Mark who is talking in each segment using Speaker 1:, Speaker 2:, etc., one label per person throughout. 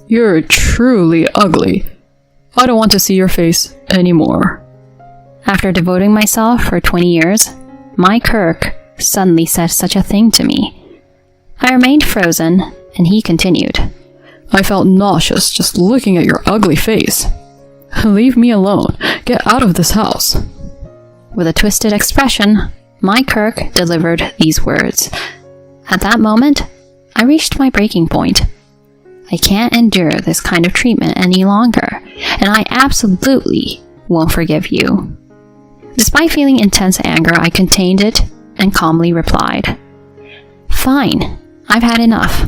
Speaker 1: You're truly ugly. I don't want to see your face anymore.
Speaker 2: After devoting myself for 20 years, my Kirk suddenly said such a thing to me. I remained frozen, and he continued.
Speaker 1: I felt nauseous just looking at your ugly face. Leave me alone. Get out of this house.
Speaker 2: With a twisted expression, my Kirk delivered these words. At that moment, I reached my breaking point. I can't endure this kind of treatment any longer, and I absolutely won't forgive you. Despite feeling intense anger, I contained it and calmly replied, Fine, I've had enough.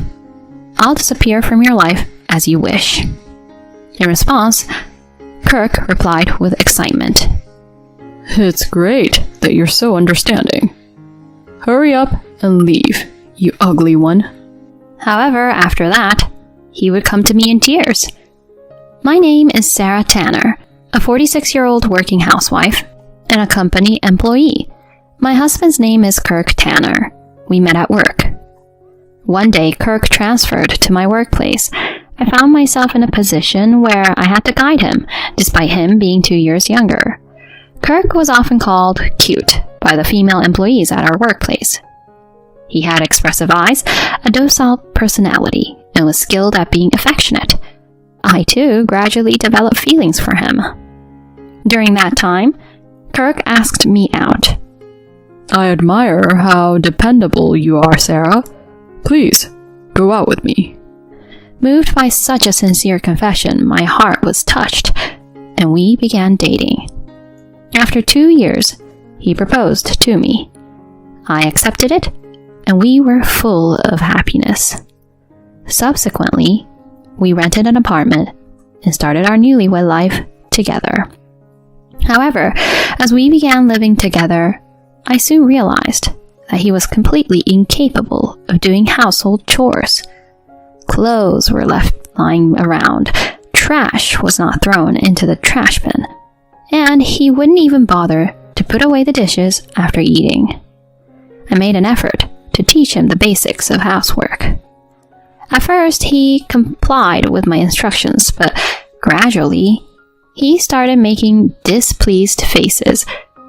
Speaker 2: I'll disappear from your life as you wish. In response, Kirk replied with excitement.
Speaker 1: It's great that you're so understanding. Hurry up and leave, you ugly one.
Speaker 2: However, after that, he would come to me in tears. My name is Sarah Tanner, a 46-year-old working housewife and a company employee. My husband's name is Kirk Tanner. We met at work. One day, Kirk transferred to my workplace. I found myself in a position where I had to guide him, despite him being 2 years younger. Kirk was often called cute by the female employees at our workplace. He had expressive eyes, a docile personality, and was skilled at being affectionate. I, too, gradually developed feelings for him. During that time, Kirk asked me out.
Speaker 1: I admire how dependable you are, Sarah. Please, go out with me.
Speaker 2: Moved by such a sincere confession, my heart was touched, and we began dating. After 2 years, he proposed to me. I accepted it, and we were full of happiness. Subsequently, we rented an apartment and started our newlywed life together. However, as we began living together, I soon realized that he was completely incapable of doing household chores. Clothes were left lying around, trash was not thrown into the trash bin, and he wouldn't even bother to put away the dishes after eating. I made an effort to teach him the basics of housework. At first, he complied with my instructions, but gradually, he started making displeased faces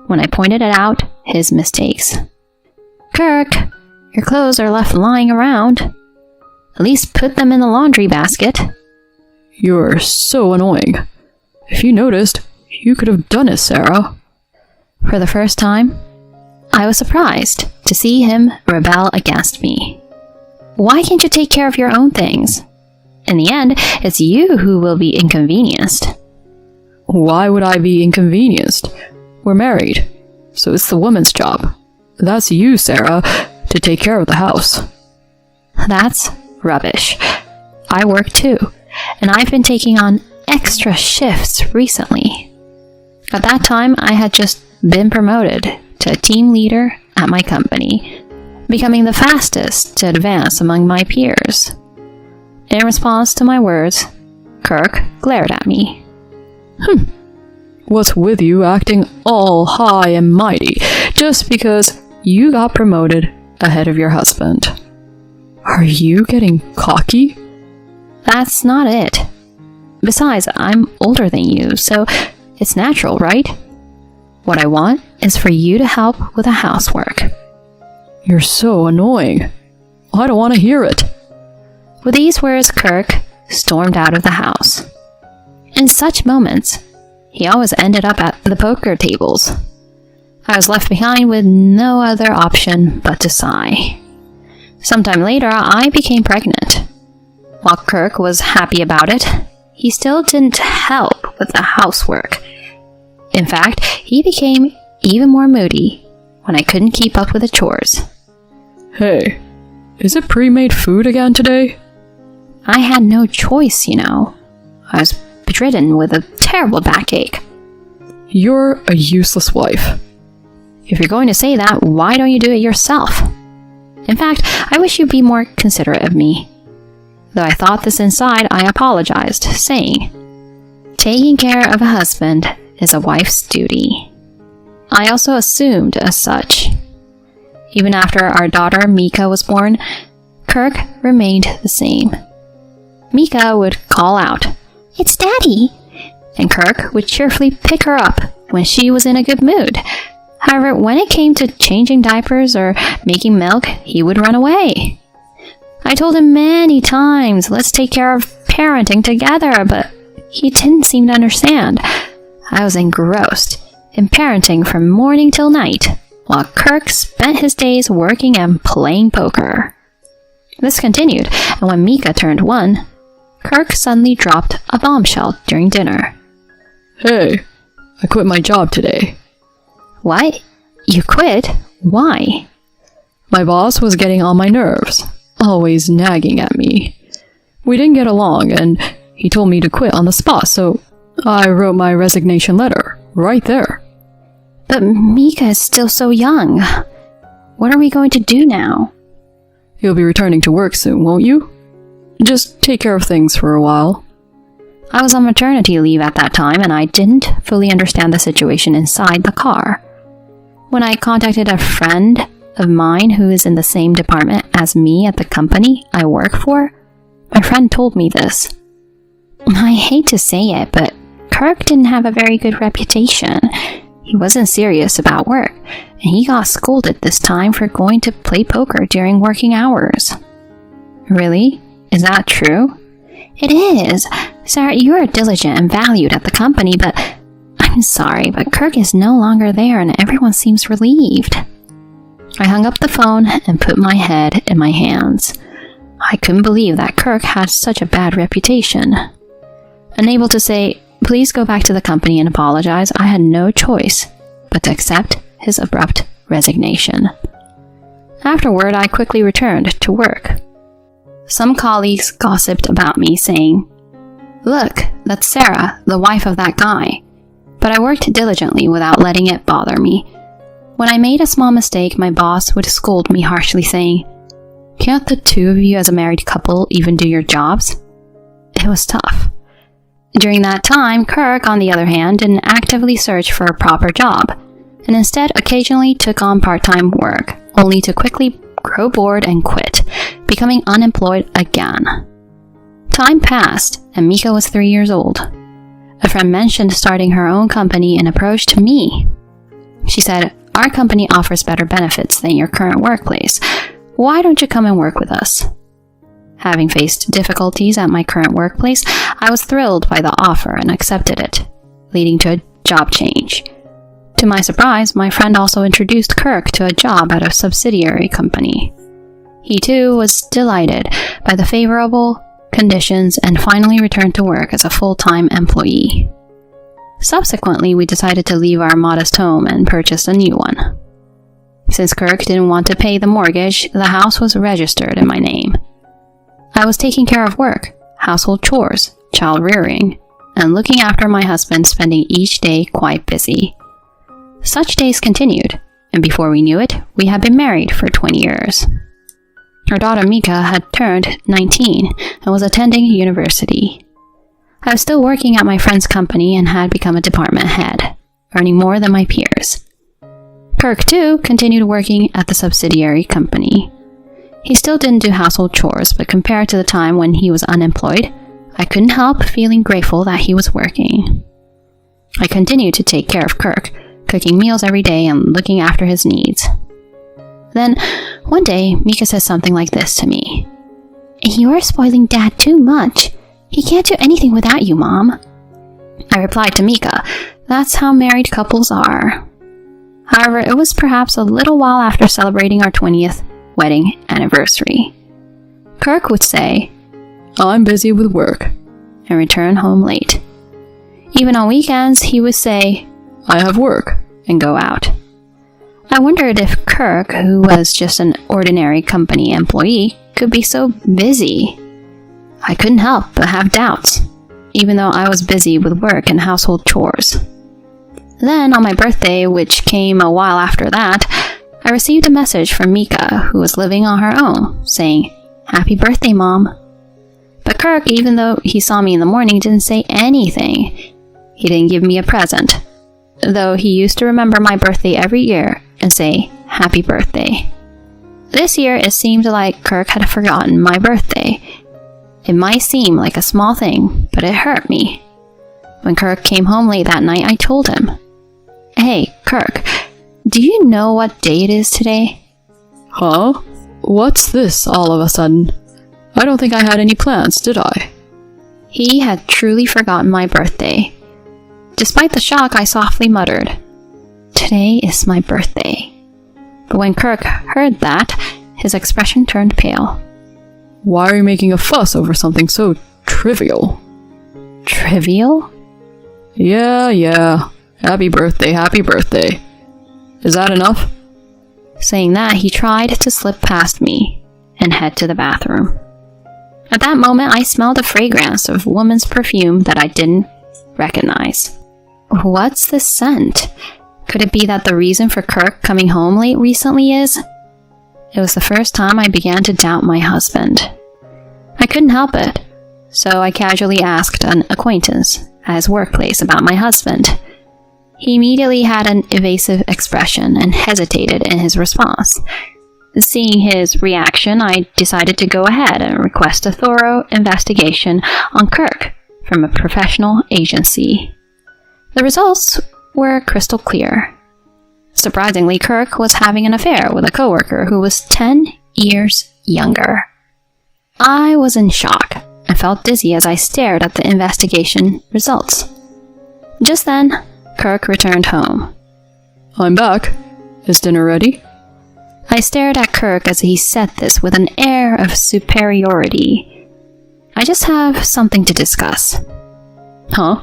Speaker 2: when I pointed out his mistakes. Kirk, your clothes are left lying around. At least put them in the laundry basket.
Speaker 1: You're so annoying. If you noticed, you could have done it, Sarah.
Speaker 2: For the first time, I was surprised to see him rebel against me. Why can't you take care of your own things? In the end, it's you who will be inconvenienced.
Speaker 1: Why would I be inconvenienced? We're married, so it's the woman's job. That's you, Sarah, to take care of the house.
Speaker 2: That's rubbish. I work too, and I've been taking on extra shifts recently. At that time, I had just been promoted to a team leader at my company, becoming the fastest to advance among my peers. In response to my words, Kirk glared at me.
Speaker 1: What's with you acting all high and mighty just because you got promoted ahead of your husband? Are you getting cocky?
Speaker 2: That's not it. Besides, I'm older than you, so it's natural, right? What I want is for you to help with the housework.
Speaker 1: You're so annoying. I don't want to hear it.
Speaker 2: With these words, Kirk stormed out of the house. In such moments, he always ended up at the poker tables. I was left behind with no other option but to sigh. Sometime later, I became pregnant. While Kirk was happy about it, he still didn't help with the housework. In fact, he became even more moody when I couldn't keep up with the chores.
Speaker 1: Hey, is it pre-made food again today?
Speaker 2: I had no choice, you know. I was bedridden with a terrible backache.
Speaker 1: You're a useless wife.
Speaker 2: If you're going to say that, why don't you do it yourself? In fact, I wish you'd be more considerate of me. Though I thought this inside, I apologized, saying, taking care of a husband is a wife's duty. I also assumed as such. Even after our daughter Mika was born, Kirk remained the same. Mika would call out, "It's Daddy!" and Kirk would cheerfully pick her up when she was in a good mood. However, when it came to changing diapers or making milk, he would run away. I told him many times, let's take care of parenting together, but he didn't seem to understand. I was engrossed in parenting from morning till night, while Kirk spent his days working and playing poker. This continued, and when Mika turned 1, Kirk suddenly dropped a bombshell during dinner.
Speaker 1: Hey, I quit my job today.
Speaker 2: What? You quit? Why?
Speaker 1: My boss was getting on my nerves, always nagging at me. We didn't get along, and he told me to quit on the spot, so I wrote my resignation letter right there.
Speaker 2: But Mika is still so young. What are we going to do now?
Speaker 1: You'll be returning to work soon, won't you? Just take care of things for a while.
Speaker 2: I was on maternity leave at that time, and I didn't fully understand the situation inside the car. When I contacted a friend of mine who is in the same department as me at the company I work for, my friend told me this. I hate to say it, but Kirk didn't have a very good reputation. He wasn't serious about work, and he got scolded this time for going to play poker during working hours. Really? Is that true? It is. Sarah, you are diligent and valued at the company, but I'm sorry, but Kirk is no longer there and everyone seems relieved. I hung up the phone and put my head in my hands. I couldn't believe that Kirk had such a bad reputation. Unable to say, please go back to the company and apologize, I had no choice but to accept his abrupt resignation. Afterward, I quickly returned to work. Some colleagues gossiped about me, saying, "Look, that's Sarah, the wife of that guy." But I worked diligently without letting it bother me. When I made a small mistake, my boss would scold me harshly, saying, "Can't the two of you as a married couple even do your jobs?" It was tough. During that time, Kirk, on the other hand, didn't actively search for a proper job, and instead occasionally took on part-time work, only to quickly grow bored and quit, becoming unemployed again. Time passed, and Mika was 3 years old. A friend mentioned starting her own company and approached me. She said, "Our company offers better benefits than your current workplace. Why don't you come and work with us?" Having faced difficulties at my current workplace, I was thrilled by the offer and accepted it, leading to a job change. To my surprise, my friend also introduced Kirk to a job at a subsidiary company. He too was delighted by the favorable conditions and finally returned to work as a full-time employee. Subsequently, we decided to leave our modest home and purchase a new one. Since Kirk didn't want to pay the mortgage, the house was registered in my name. I was taking care of work, household chores, child rearing, and looking after my husband, spending each day quite busy. Such days continued, and before we knew it, we had been married for 20 years. Our daughter Mika had turned 19 and was attending university. I was still working at my friend's company and had become a department head, earning more than my peers. Kirk, too, continued working at the subsidiary company. He still didn't do household chores, but compared to the time when he was unemployed, I couldn't help feeling grateful that he was working. I continued to take care of Kirk, cooking meals every day and looking after his needs. Then, one day, Mika says something like this to me. "You're spoiling Dad too much. He can't do anything without you, Mom." I replied to Mika, "That's how married couples are." However, it was perhaps a little while after celebrating our 20th wedding anniversary. Kirk would say,
Speaker 1: I'm busy with work,
Speaker 2: and return home late. Even on weekends, he would say,
Speaker 1: I have work,
Speaker 2: and go out. I wondered if Kirk, who was just an ordinary company employee, could be so busy. I couldn't help but have doubts, even though I was busy with work and household chores. Then, on my birthday, which came a while after that, I received a message from Mika, who was living on her own, saying, "Happy birthday, Mom." But Kirk, even though he saw me in the morning, didn't say anything. He didn't give me a present, though he used to remember my birthday every year and say, "Happy birthday." This year, it seemed like Kirk had forgotten my birthday. It might seem like a small thing, but it hurt me. When Kirk came home late that night, I told him, "Hey, Kirk, do you know what day it is today?"
Speaker 1: Huh? What's this all of a sudden? I don't think I had any plans, did I?
Speaker 2: He had truly forgotten my birthday. Despite the shock, I softly muttered, "Today is my birthday." But when Kirk heard that, his expression turned pale.
Speaker 1: Why are you making a fuss over something so trivial?
Speaker 2: Trivial?
Speaker 1: Yeah. Happy birthday, happy birthday. Is that enough?
Speaker 2: Saying that, he tried to slip past me and head to the bathroom. At that moment, I smelled a fragrance of woman's perfume that I didn't recognize. What's the scent? Could it be that the reason for Kirk coming home late recently is? It was the first time I began to doubt my husband. I couldn't help it, so I casually asked an acquaintance at his workplace about my husband. He immediately had an evasive expression and hesitated in his response. Seeing his reaction, I decided to go ahead and request a thorough investigation on Kirk from a professional agency. The results were crystal clear. Surprisingly, Kirk was having an affair with a coworker who was 10 years younger. I was in shock and felt dizzy as I stared at the investigation results. Just then, Kirk returned home.
Speaker 1: I'm back. Is dinner ready?
Speaker 2: I stared at Kirk as he said this with an air of superiority. I just have something to discuss.
Speaker 1: Huh?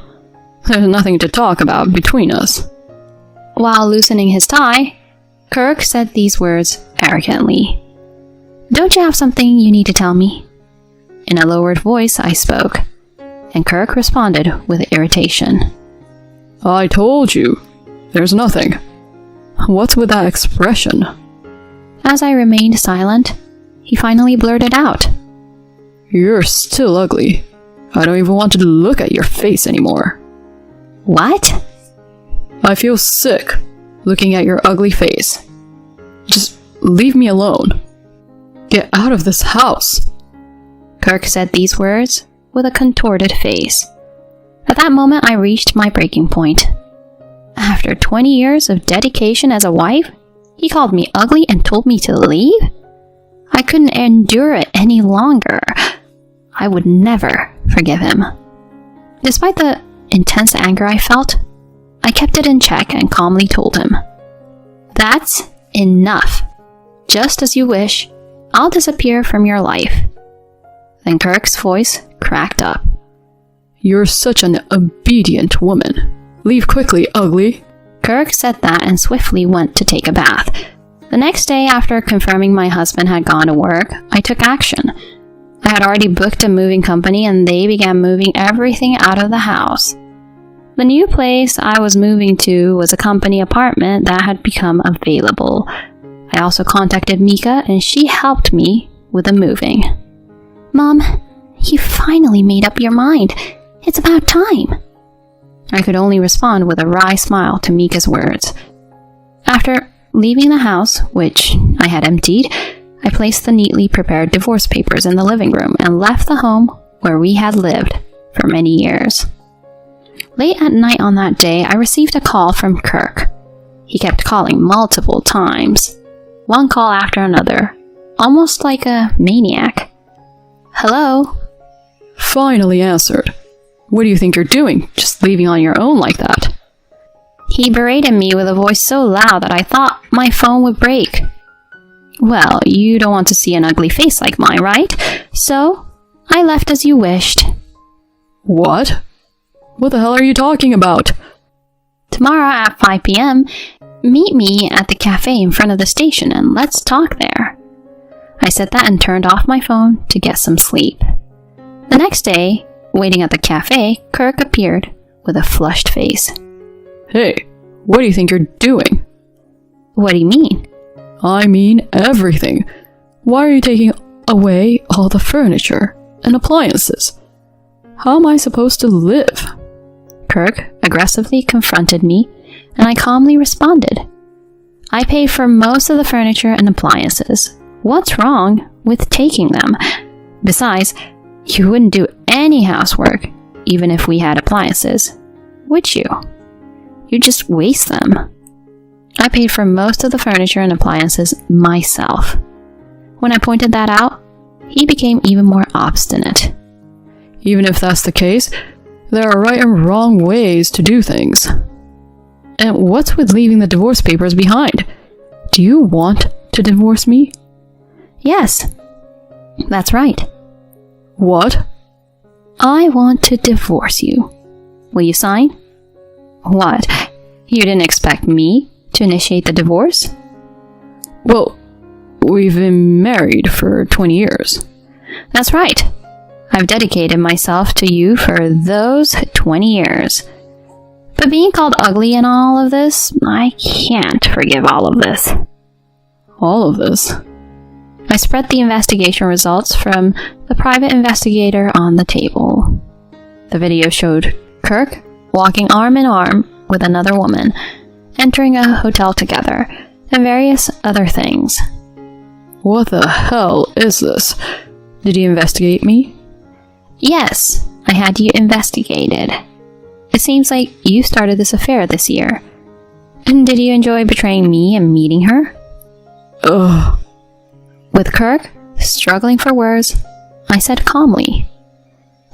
Speaker 1: There's nothing to talk about between us.
Speaker 2: While loosening his tie, Kirk said these words arrogantly. "Don't you have something you need to tell me?" In a lowered voice, I spoke, and Kirk responded with irritation.
Speaker 1: I told you. There's nothing. What's with that expression?
Speaker 2: As I remained silent, he finally blurted out,
Speaker 1: You're still ugly. I don't even want to look at your face anymore.
Speaker 2: "What?"
Speaker 1: I feel sick looking at your ugly face. Just leave me alone. Get out of this house.
Speaker 2: Kirk said these words with a contorted face. At that moment, I reached my breaking point. After 20 years of dedication as a wife, he called me ugly and told me to leave? I couldn't endure it any longer. I would never forgive him. Despite the intense anger I felt, I kept it in check and calmly told him, "That's enough. Just as you wish, I'll disappear from your life." Then Kirk's voice cracked up.
Speaker 1: You're such an obedient woman. Leave quickly, ugly.
Speaker 2: Kirk said that and swiftly went to take a bath. The next day, after confirming my husband had gone to work, I took action. I had already booked a moving company and they began moving everything out of the house. The new place I was moving to was a company apartment that had become available. I also contacted Mika and she helped me with the moving. "Mom, you finally made up your mind. It's about time." I could only respond with a wry smile to Mika's words. After leaving the house, which I had emptied, I placed the neatly prepared divorce papers in the living room and left the home where we had lived for many years. Late at night on that day, I received a call from Kirk. He kept calling multiple times, one call after another, almost like a maniac. "Hello?"
Speaker 1: Finally answered. What do you think you're doing, just leaving on your own like that?
Speaker 2: He berated me with a voice so loud that I thought my phone would break. "Well, you don't want to see an ugly face like mine, right? So, I left as you wished."
Speaker 1: What? What the hell are you talking about?
Speaker 2: "Tomorrow at 5 p.m., meet me at the cafe in front of the station and let's talk there." I said that and turned off my phone to get some sleep. The next day, waiting at the cafe, Kirk appeared with a flushed face.
Speaker 1: Hey, what do you think you're doing?
Speaker 2: "What do you mean?"
Speaker 1: I mean everything. Why are you taking away all the furniture and appliances? How am I supposed to live?
Speaker 2: Kirk aggressively confronted me, and I calmly responded, "I pay for most of the furniture and appliances. What's wrong with taking them? Besides, You wouldn't do any housework, even if we had appliances, would you? You'd just waste them. I paid for most of the furniture and appliances myself. When I pointed that out, he became even more obstinate.
Speaker 1: Even if that's the case, there are right and wrong ways to do things. And what's with leaving the divorce papers behind? Do you want to divorce me?
Speaker 2: Yes, that's right.
Speaker 1: What?
Speaker 2: I want to divorce you. Will you sign? What? You didn't expect me to initiate the divorce?
Speaker 1: Well, we've been married for 20 years.
Speaker 2: That's right. I've dedicated myself to you for those 20 years. But being called ugly in all of this, I can't forgive all of this.
Speaker 1: All of this?
Speaker 2: I spread the investigation results from the private investigator on the table. The video showed Kirk walking arm in arm with another woman, entering a hotel together, and various other things.
Speaker 1: What the hell is this? Did he investigate me?
Speaker 2: Yes, I had you investigated. It seems like you started this affair this year. And did you enjoy betraying me and meeting her?
Speaker 1: Ugh.
Speaker 2: With Kirk struggling for words, I said calmly,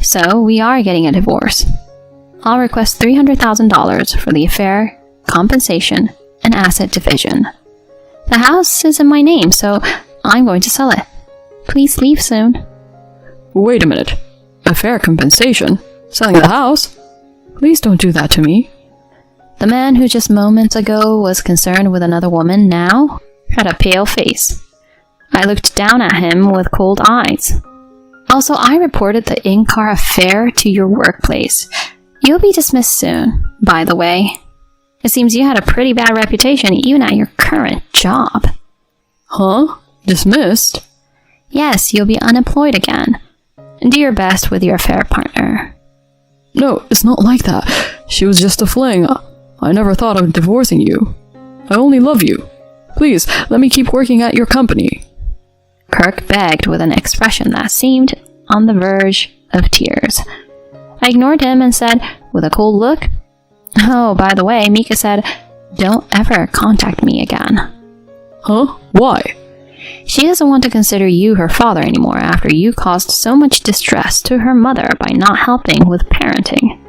Speaker 2: "So we are getting a divorce. I'll request $300,000 for the affair, compensation, and asset division. The house is in my name, so I'm going to sell it. Please leave soon."
Speaker 1: Wait a minute. A fair compensation? Selling the house? Please don't do that to me.
Speaker 2: The man who just moments ago was concerned with another woman now had a pale face. I looked down at him with cold eyes. Also, I reported the in-car affair to your workplace. You'll be dismissed soon, by the way. It seems you had a pretty bad reputation even at your current job.
Speaker 1: Huh? Dismissed?
Speaker 2: Yes, you'll be unemployed again. Do your best with your affair partner.
Speaker 1: No, it's not like that. She was just a fling. I never thought of divorcing you. I only love you. Please, let me keep working at your company.
Speaker 2: Kirk begged with an expression that seemed on the verge of tears. I ignored him and said, with a cold look, "Oh, by the way, Mika said, don't ever contact me again."
Speaker 1: Huh? Why?
Speaker 2: She doesn't want to consider you her father anymore after you caused so much distress to her mother by not helping with parenting.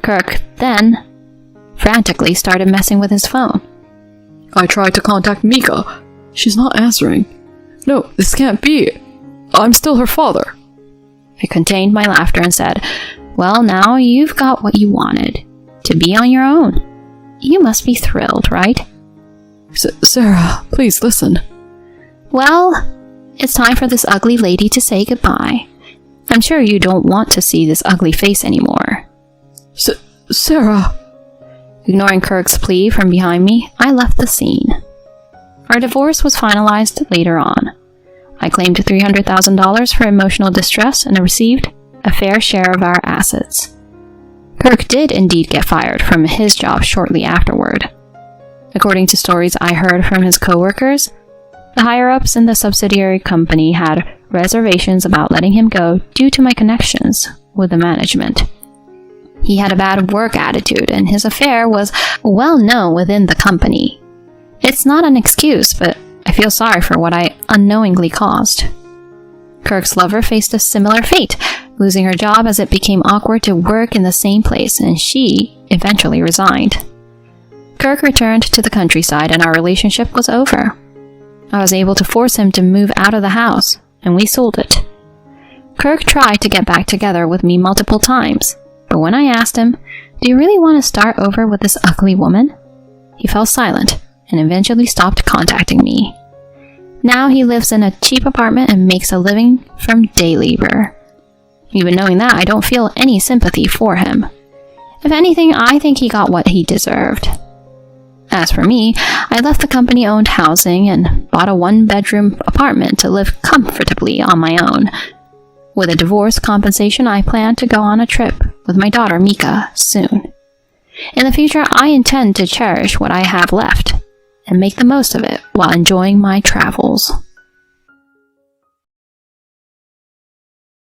Speaker 2: Kirk then frantically started messing with his phone.
Speaker 1: I tried to contact Mika. She's not answering. No, this can't be. I'm still her father.
Speaker 2: I contained my laughter and said, "Well, now you've got what you wanted. To be on your own. You must be thrilled, right?"
Speaker 1: Sarah, please listen.
Speaker 2: Well, it's time for this ugly lady to say goodbye. I'm sure you don't want to see this ugly face anymore.
Speaker 1: Sarah.
Speaker 2: Ignoring Kirk's plea from behind me, I left the scene. Our divorce was finalized later on. I claimed $300,000 for emotional distress and received a fair share of our assets. Kirk did indeed get fired from his job shortly afterward. According to stories I heard from his coworkers, the higher-ups in the subsidiary company had reservations about letting him go due to my connections with the management. He had a bad work attitude, and his affair was well known within the company. It's not an excuse, but I feel sorry for what I unknowingly caused. Kirk's lover faced a similar fate, losing her job as it became awkward to work in the same place, and she eventually resigned. Kirk returned to the countryside, and our relationship was over. I was able to force him to move out of the house, and we sold it. Kirk tried to get back together with me multiple times, but when I asked him, "Do you really want to start over with this ugly woman?" he fell silent and eventually stopped contacting me. Now he lives in a cheap apartment and makes a living from day labor. Even knowing that, I don't feel any sympathy for him. If anything, I think he got what he deserved. As for me, I left the company-owned housing and bought a one-bedroom apartment to live comfortably on my own. With a divorce compensation, I plan to go on a trip with my daughter Mika soon. In the future, I intend to cherish what I have left and make the most of it while enjoying my travels.